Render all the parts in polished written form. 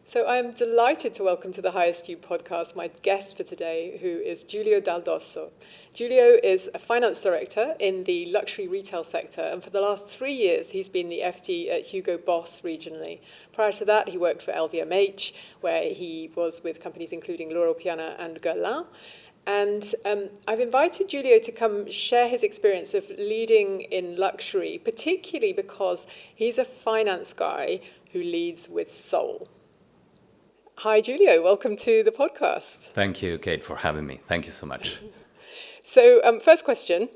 So I'm delighted to welcome to the Highest You podcast my guest for today, who is Giulio Dal Dosso. Giulio is a finance director in the luxury retail sector, and for the last 3 years he's been the FD at Hugo Boss regionally. Prior to that, he worked for LVMH, where he was with companies including Loro Piana and Guerlain. And I've invited Giulio to come share his experience of leading in luxury, particularly because he's a finance guy who leads with soul. Hi, Giulio. Welcome to the podcast. Thank you, Kate, for having me. Thank you so much. So, first question.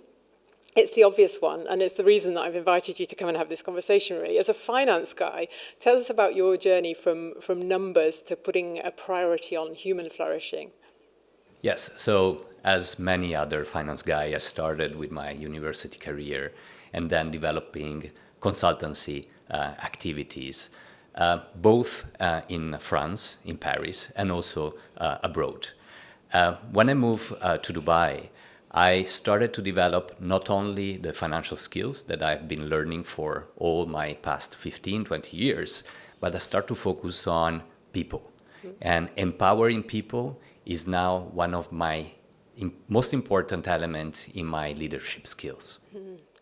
It's the obvious one, and it's the reason that I've invited you to come and have this conversation, really. As a finance guy, tell us about your journey from numbers to putting a priority on human flourishing. Yes, so as many other finance guys, I started with my university career and then developing consultancy activities, both in France, in Paris, and also abroad. When I moved to Dubai, I started to develop not only the financial skills that I've been learning for all my past 15, 20 years, but I start to focus on people. And empowering people is now one of my most important elements in my leadership skills.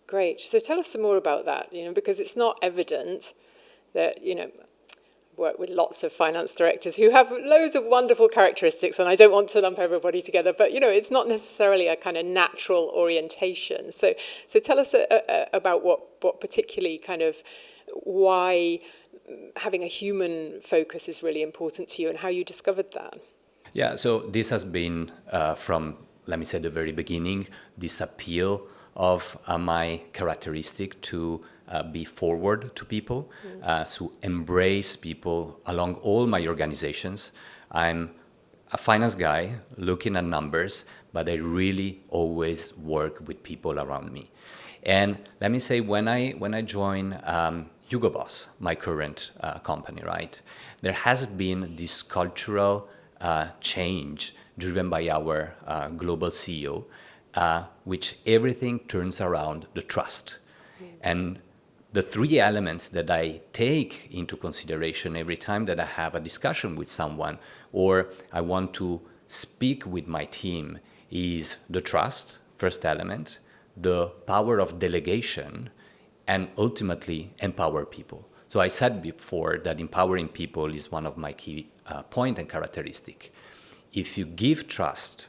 Great. So tell us some more about that, because it's not evident that, work with lots of finance directors who have loads of wonderful characteristics, and I don't want to lump everybody together, but it's not necessarily a kind of natural orientation. So tell us about what particularly kind of why having a human focus is really important to you and how you discovered that. Yeah, so this has been from, let me say, the very beginning, this appeal of my characteristic to be forward to people, to embrace people along all my organizations. I'm a finance guy looking at numbers, but I really always work with people around me. And let me say, when I joined Hugo Boss, my current company, right, there has been this cultural change driven by our global CEO, which everything turns around the trust. And the three elements that I take into consideration every time that I have a discussion with someone or I want to speak with my team is the trust, first element, the power of delegation, and ultimately empower people. So I said before that empowering people is one of my key point and characteristic. If you give trust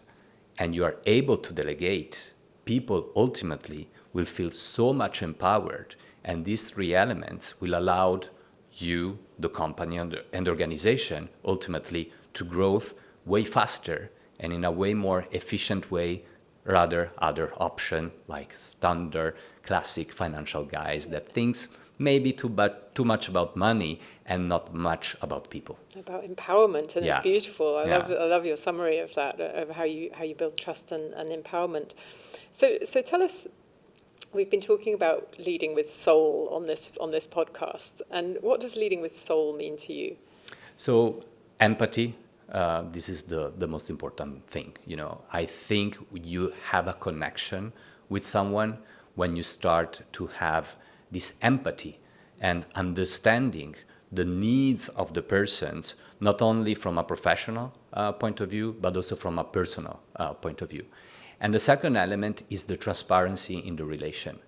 and you are able to delegate, people ultimately will feel so much empowered, and these three elements will allow you, the company and the organization, ultimately to grow way faster and in a way more efficient way, rather other option like standard classic financial guys that thinks maybe too much about money and not much about people. About empowerment, and Yeah. It's beautiful. I Yeah. love your summary of that, of how you build trust and empowerment. So tell us. We've been talking about leading with soul on this podcast, and what does leading with soul mean to you? So empathy, this is the most important thing. I think you have a connection with someone when you start to have this empathy and understanding the needs of the persons, not only from a professional point of view, but also from a personal point of view. And the second element is the transparency in the relation.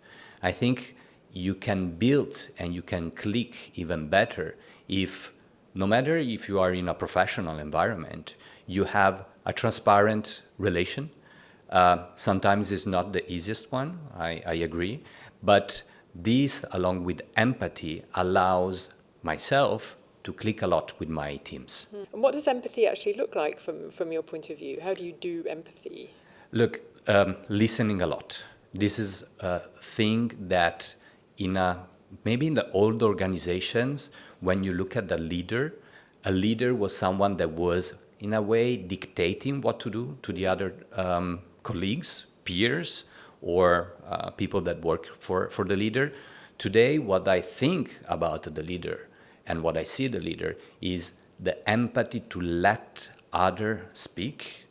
I think you can build and you can click even better if, no matter if you are in a professional environment, you have a transparent relation. Sometimes it's not the easiest one, I agree, but this, along with empathy, allows myself to click a lot with my teams. And what does empathy actually look like from your point of view? How do you do empathy? Look, listening a lot. This is a thing that maybe in the old organizations, when you look at the leader, a leader was someone that was in a way dictating what to do to the other colleagues, peers, or people that work for the leader. Today, what I think about the leader and what I see the leader is the empathy to let others speak,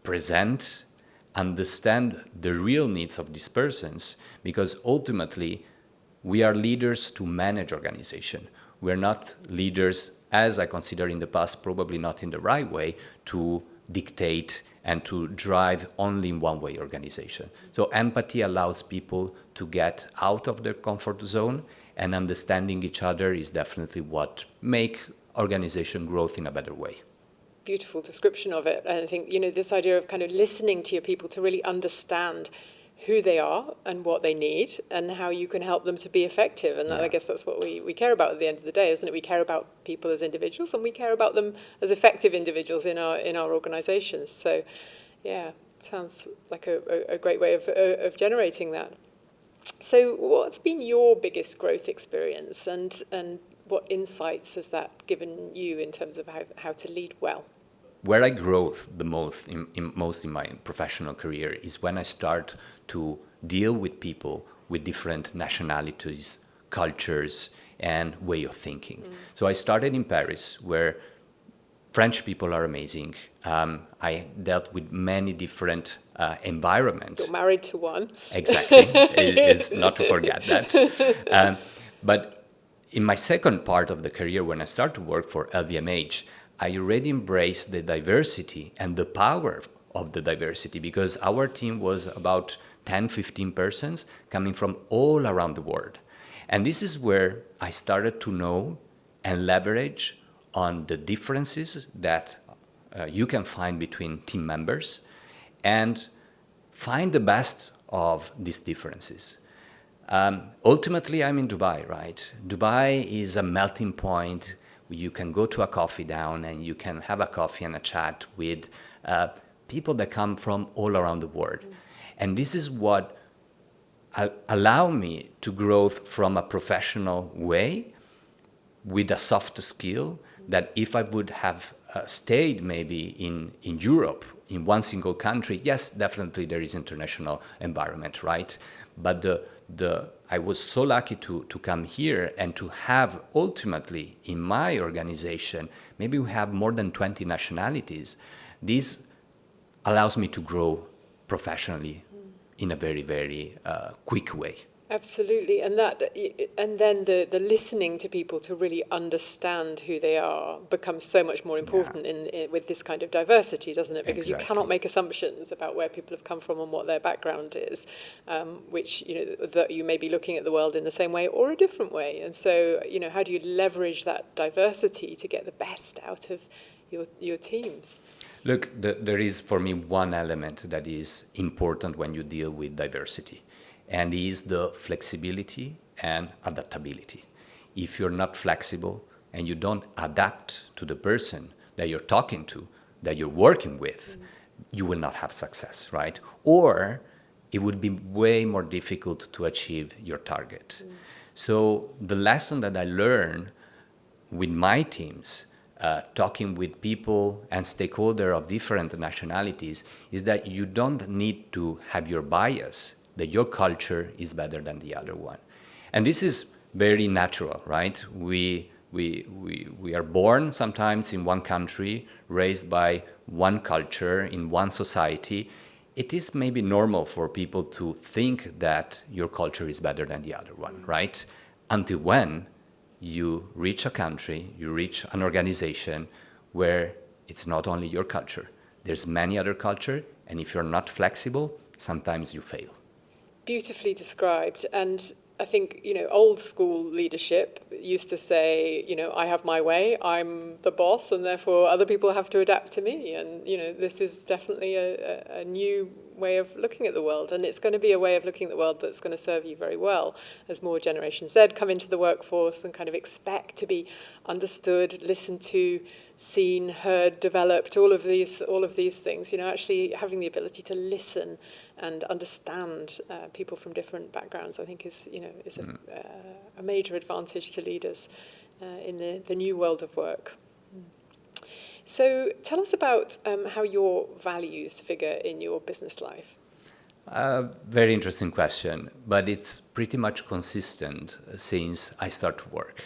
present, understand the real needs of these persons, because ultimately we are leaders to manage organization. We're not leaders as I consider in the past, probably not in the right way, to dictate and to drive only in one way organization. So empathy allows people to get out of their comfort zone, and understanding each other is definitely what make organization growth in a better way. Beautiful description of it. And I think, this idea of kind of listening to your people to really understand who they are and what they need and how you can help them to be effective. And I guess that's what we care about at the end of the day, isn't it? We care about people as individuals, and we care about them as effective individuals in our organizations. So, yeah, sounds like a great way of generating that. So what's been your biggest growth experience, and what insights has that given you in terms of how to lead well? Where I grow the most in my professional career is when I start to deal with people with different nationalities, cultures, and way of thinking. So I started in Paris, where French people are amazing. I dealt with many different environments. You're married to one. Exactly. It's not to forget that. But in my second part of the career, when I started to work for LVMH, I already embraced the diversity and the power of the diversity, because our team was about 10, 15 persons coming from all around the world. And this is where I started to know and leverage on the differences that you can find between team members and find the best of these differences. Ultimately, I'm in Dubai, right? Dubai is a melting point. You can go to a coffee down and you can have a coffee and a chat with people that come from all around the world. And this is what allow me to grow from a professional way with a soft skill that if I would have stayed maybe in Europe, in one single country, yes, definitely there is international environment, right? But I was so lucky to come here and to have ultimately in my organization, maybe we have more than 20 nationalities. This allows me to grow professionally in a very, very quick way. Absolutely, and then the listening to people to really understand who they are becomes so much more important with this kind of diversity, doesn't it? Because Exactly. you cannot make assumptions about where people have come from and what their background is, which that you may be looking at the world in the same way or a different way. And so how do you leverage that diversity to get the best out of your teams? Look, there is for me one element that is important when you deal with diversity, and is the flexibility and adaptability. If you're not flexible and you don't adapt to the person that you're talking to, that you're working with, you will not have success, right? Or it would be way more difficult to achieve your target. So the lesson that I learned with my teams, talking with people and stakeholders of different nationalities, is that you don't need to have your bias, that your culture is better than the other one. And this is very natural, right? We are born sometimes in one country, raised by one culture, in one society. It is maybe normal for people to think that your culture is better than the other one, right? Until when you reach a country, you reach an organization where it's not only your culture. There's many other cultures, and if you're not flexible, sometimes you fail. Beautifully described. And I think, old school leadership used to say, I have my way, I'm the boss, and therefore other people have to adapt to me. And, this is definitely a new way of looking at the world. And it's going to be a way of looking at the world that's going to serve you very well as more Generation Z come into the workforce and kind of expect to be understood, listened to, seen, heard, developed, all of these things. Actually having the ability to listen and understand people from different backgrounds, I think is a major advantage to leaders in the new world of work. So tell us about how your values figure in your business life. Very interesting question, but it's pretty much consistent since I start to work.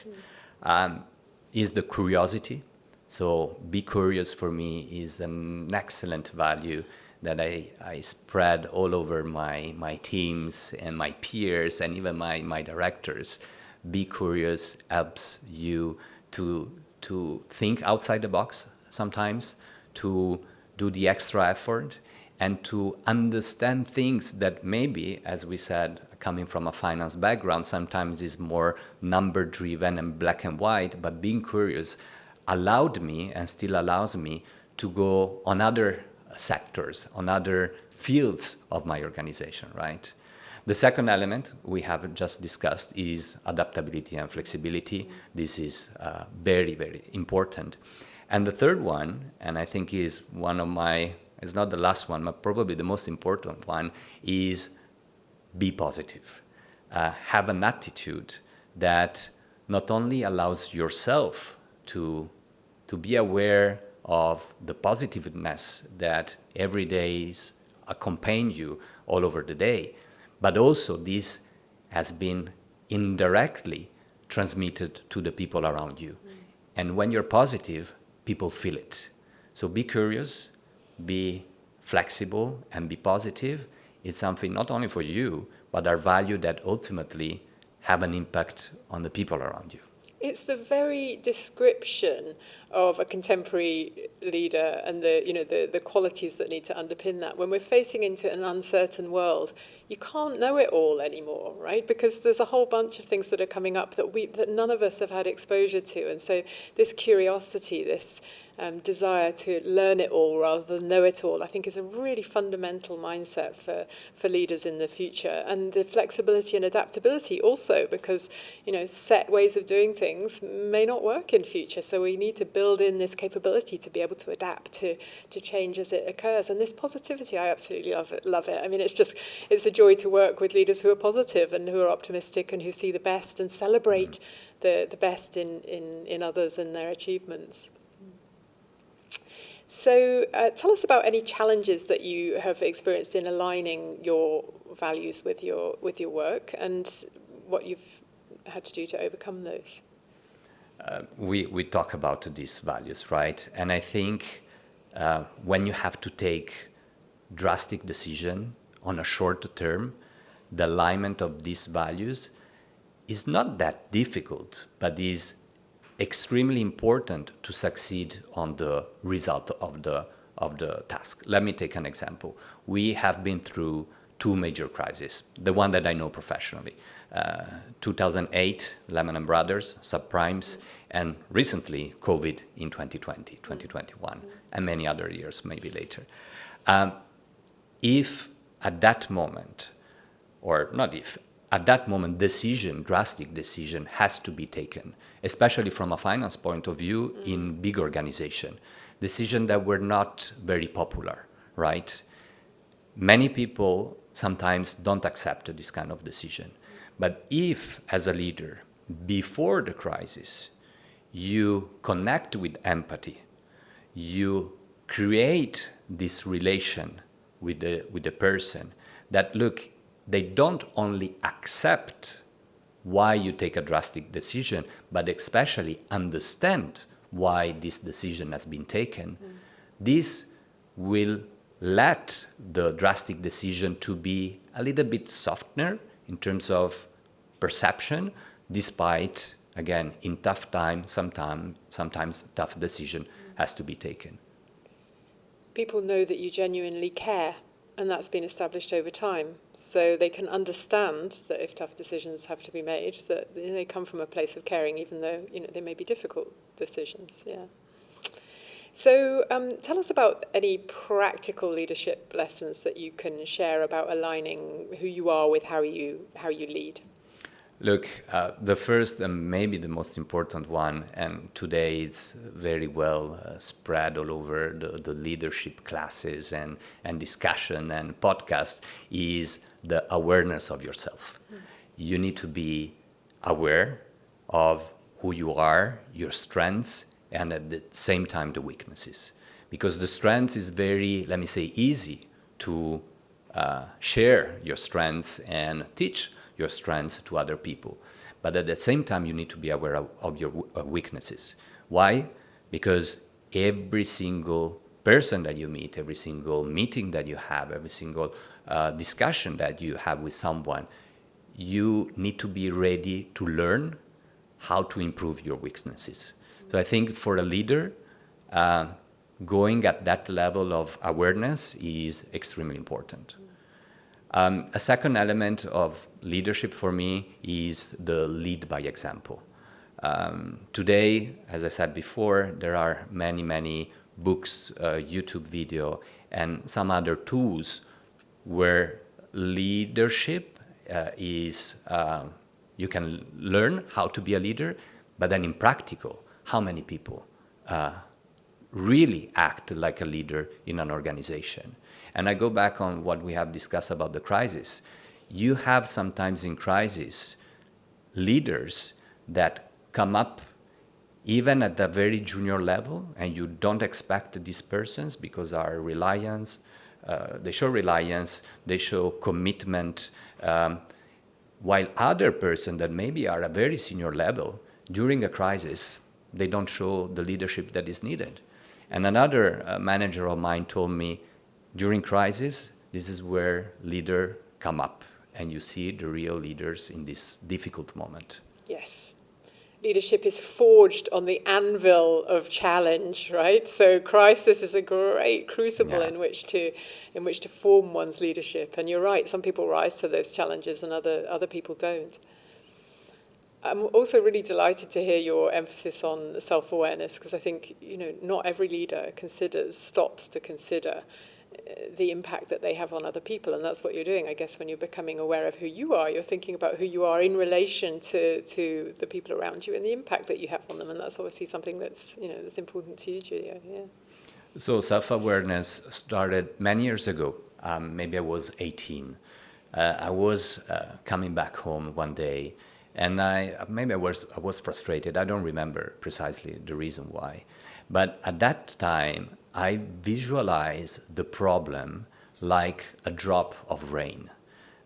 Is the curiosity. So be curious for me is an excellent value that I spread all over my teams and my peers and even my directors. Be curious helps you to to think outside the box sometimes, to do the extra effort, and to understand things that maybe, as we said, coming from a finance background, sometimes is more number-driven and black and white, but being curious allowed me and still allows me to go on other sectors, on other fields of my organization, right? The second element we have just discussed is adaptability and flexibility. This is very, very important. And the third one, and I think is one of my, it's not the last one, but probably the most important one, is be positive. Have an attitude that not only allows yourself to be aware of the positiveness that every day is accompanying you all over the day, but also this has been indirectly transmitted to the people around you. And when you're positive, people feel it. So be curious, be flexible, and be positive. It's something not only for you, but are value that ultimately have an impact on the people around you. It's the very description of a contemporary leader and the qualities that need to underpin that. When we're facing into an uncertain world, you can't know it all anymore, right? Because there's a whole bunch of things that are coming up that none of us have had exposure to. And so this curiosity, this desire to learn it all rather than know it all, I think is a really fundamental mindset for leaders in the future. And the flexibility and adaptability also, because set ways of doing things may not work in future. So we need to build in this capability to be able to adapt to change as it occurs. And this positivity, I absolutely love it. I mean, it's a joy to work with leaders who are positive and who are optimistic and who see the best and celebrate the best in others and their achievements. So tell us about any challenges that you have experienced in aligning your values with your work and what you've had to do to overcome those. We talk about these values, right? And I think when you have to take drastic decision on a short term, the alignment of these values is not that difficult, but is extremely important to succeed on the result of the task. Let me take an example. We have been through two major crises, the one that I know professionally. 2008, Lehman Brothers, subprimes, and recently COVID in 2020, 2021, and many other years maybe later. If at that moment, or not if, at that moment, drastic decision has to be taken, especially from a finance point of view in big organization. Decisions that were not very popular, right? Many people sometimes don't accept this kind of decision. But if, as a leader, before the crisis, you connect with empathy, you create this relation with the person that, look, they don't only accept why you take a drastic decision, but especially understand why this decision has been taken. This will let the drastic decision to be a little bit softer in terms of perception, despite, again, in tough times, sometimes tough decision has to be taken. People know that you genuinely care, and that's been established over time. So they can understand that if tough decisions have to be made, that they come from a place of caring, even though they may be difficult decisions. Yeah. So tell us about any practical leadership lessons that you can share about aligning who you are with how you lead. Look, the first and maybe the most important one, and today it's very well spread all over the leadership classes and discussion and podcast, is the awareness of yourself. You need to be aware of who you are, your strengths, and at the same time the weaknesses. Because the strengths is very, let me say, easy to share your strengths and teach your strengths to other people. But at the same time, you need to be aware of your weaknesses. Why? Because every single person that you meet, every single meeting that you have, every single discussion that you have with someone, you need to be ready to learn how to improve your weaknesses. So I think for a leader, going at that level of awareness is extremely important. A second element of leadership for me is the lead by example. Today, as I said before, there are many, many books, YouTube video, and some other tools where leadership is, you can learn how to be a leader, but then in practical, how many people really act like a leader in an organization. And I go back on what we have discussed about the crisis. You have sometimes in crisis leaders that come up even at the very junior level, and you don't expect these persons because our reliance, they show reliance, they show commitment, while other persons that maybe are at a very senior level, during a crisis, they don't show the leadership that is needed. And another manager of mine told me, during crisis, this is where leaders come up, and you see the real leaders in this difficult moment. Yes. Leadership is forged on the anvil of challenge, right? So crisis is a great crucible in which to form one's leadership. And you're right, some people rise to those challenges and other people don't. I'm also really delighted to hear your emphasis on self-awareness, because I think, not every leader stops to consider the impact that they have on other people, and that's what you're doing. I guess when you're becoming aware of who you are, you're thinking about who you are in relation to the people around you and the impact that you have on them, and that's obviously something that's that's important to you, Giulio. Yeah. So self-awareness started many years ago. Maybe I was 18. I was coming back home one day, and I was frustrated. I don't remember precisely the reason why, but at that time I visualize the problem like a drop of rain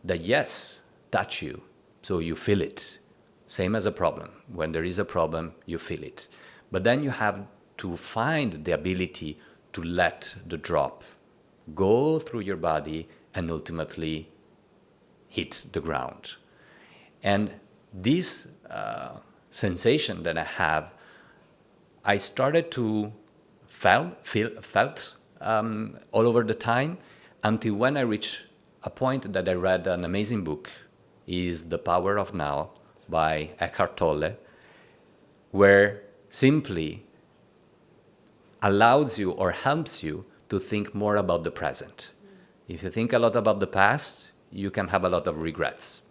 that, yes, touch you, so you feel it. Same as a problem. When there is a problem, you feel it. But then you have to find the ability to let the drop go through your body and ultimately hit the ground. And this sensation that I have, I started to felt all over the time, until when I reached a point that I read an amazing book, is The Power of Now by Eckhart Tolle, where simply allows you or helps you to think more about the present. If you think a lot about the past, you can have a lot of regrets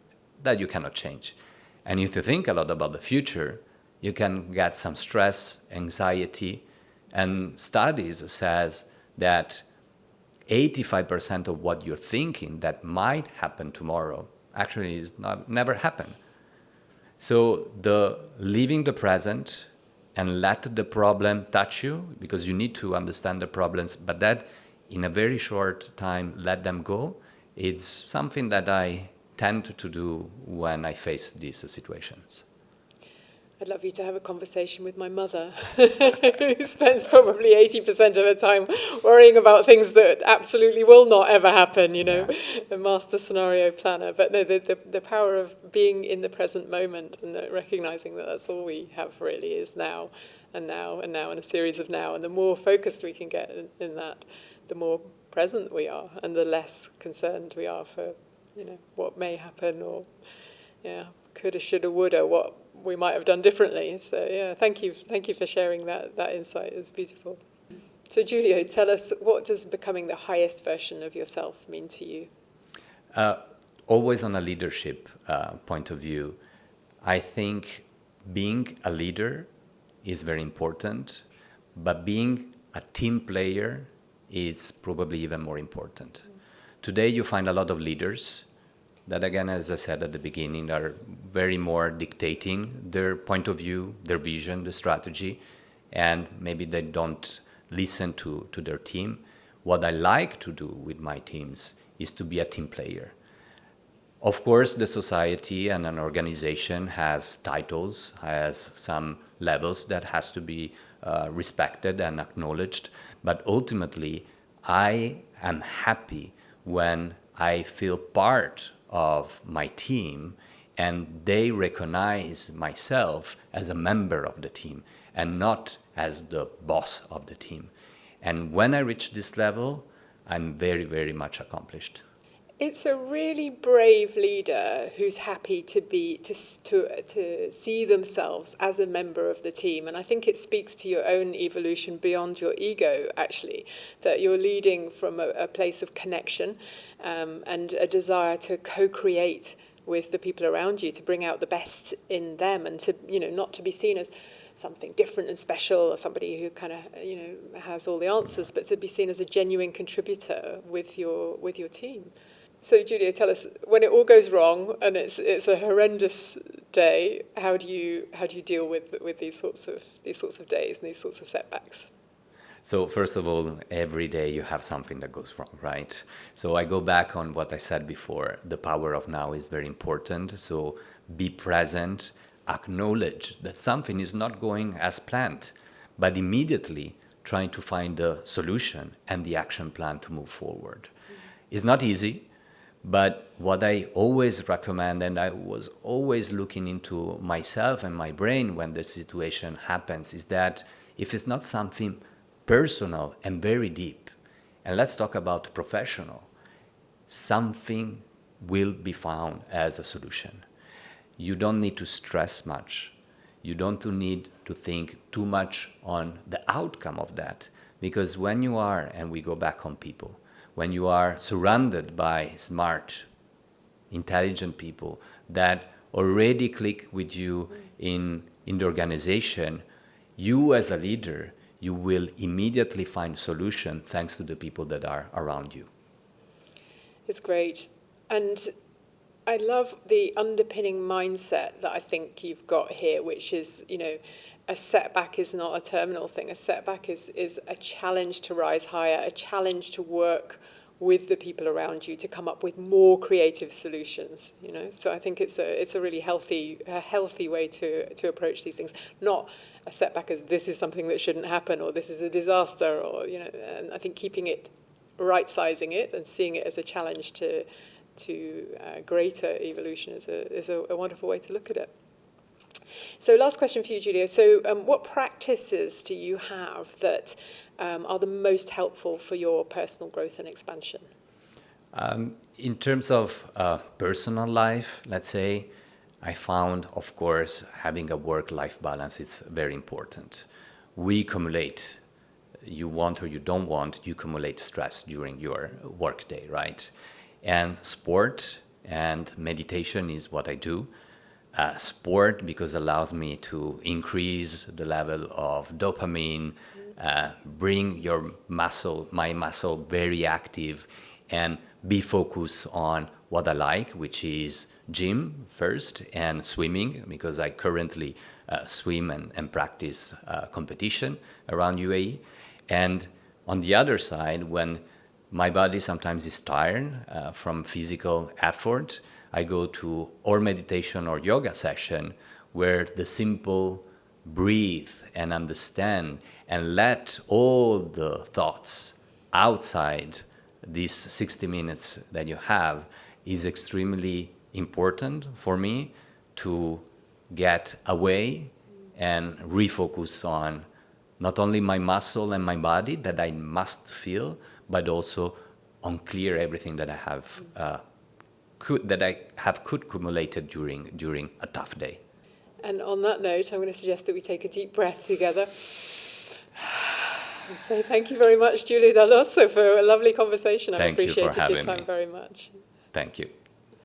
that you cannot change. And if you think a lot about the future, you can get some stress, anxiety. And studies says that 85% of what you're thinking that might happen tomorrow actually is never happen. So the living the present and let the problem touch you, because you need to understand the problems, but that in a very short time let them go, it's something that I tend to do when I face these situations. I'd love you to have a conversation with my mother, who spends probably 80% of her time worrying about things that absolutely will not ever happen, Yeah. A master scenario planner. But no, the power of being in the present moment and recognizing that that's all we have really is now and now and now and a series of now. And the more focused we can get in that, the more present we are and the less concerned we are for, what may happen or, coulda, shoulda, woulda, what we might have done differently. So thank you for sharing that insight. It's beautiful. So Giulio, tell us, what does becoming the highest version of yourself mean to you? Always on a leadership point of view, I think being a leader is very important, but being a team player is probably even more important. Today you find a lot of leaders that, again, as I said at the beginning, are very more dictating their point of view, their vision, the strategy, and maybe they don't listen to their team. What I like to do with my teams is to be a team player. Of course, the society and an organization has titles, has some levels that has to be respected and acknowledged, but ultimately, I am happy when I feel part of my team and they recognize myself as a member of the team and not as the boss of the team. And when I reach this level, I'm very, very much accomplished. It's a really brave leader who's happy to see themselves as a member of the team. And I think it speaks to your own evolution beyond your ego, actually, that you're leading from a place of connection and a desire to co-create with the people around you, to bring out the best in them, and to, not to be seen as something different and special, or somebody who kind of, has all the answers, but to be seen as a genuine contributor with your team. So, Giulio, tell us, when it all goes wrong and it's a horrendous day, how do you deal with these sorts of days and these sorts of setbacks? So first of all, every day you have something that goes wrong, right? So I go back on what I said before. The power of now is very important. So be present, acknowledge that something is not going as planned, but immediately trying to find a solution and the action plan to move forward. It's not easy. But what I always recommend, and I was always looking into myself and my brain when the situation happens, is that if it's not something personal and very deep, and let's talk about professional, something will be found as a solution. You don't need to stress much. You don't need to think too much on the outcome of that, because when you are, and we go back on people, when you are surrounded by smart, intelligent people that already click with you in the organization, you as a leader, you will immediately find solution thanks to the people that are around you. It's great. And I love the underpinning mindset that I think you've got here, which is, a setback is not a terminal thing. A setback is a challenge to rise higher, a challenge to work with the people around you to come up with more creative solutions. So I think it's a really healthy way to approach these things. Not a setback as this is something that shouldn't happen, or this is a disaster, or And I think keeping it, right-sizing it, and seeing it as a challenge to greater evolution is a wonderful way to look at it. So last question for you, Giulio. So what practices do you have that are the most helpful for your personal growth and expansion? In terms of personal life, let's say, I found, of course, having a work-life balance is very important. We accumulate, you want or you don't want, you accumulate stress during your workday, right? And sport and meditation is what I do. Sport, because it allows me to increase the level of dopamine, bring my muscle very active, and be focused on what I like, which is gym first and swimming, because I currently swim and practice competition around UAE. And on the other side, when my body sometimes is tired from physical effort, I go to or meditation or yoga session where the simple breathe and understand and let all the thoughts outside these 60 minutes that you have is extremely important for me to get away and refocus on not only my muscle and my body that I must feel, but also on clear everything that I have accumulated during a tough day. And on that note, I'm going to suggest that we take a deep breath together and say thank you very much, Giulio Dal Dosso, for a lovely conversation. I appreciated your time very much. Thank you.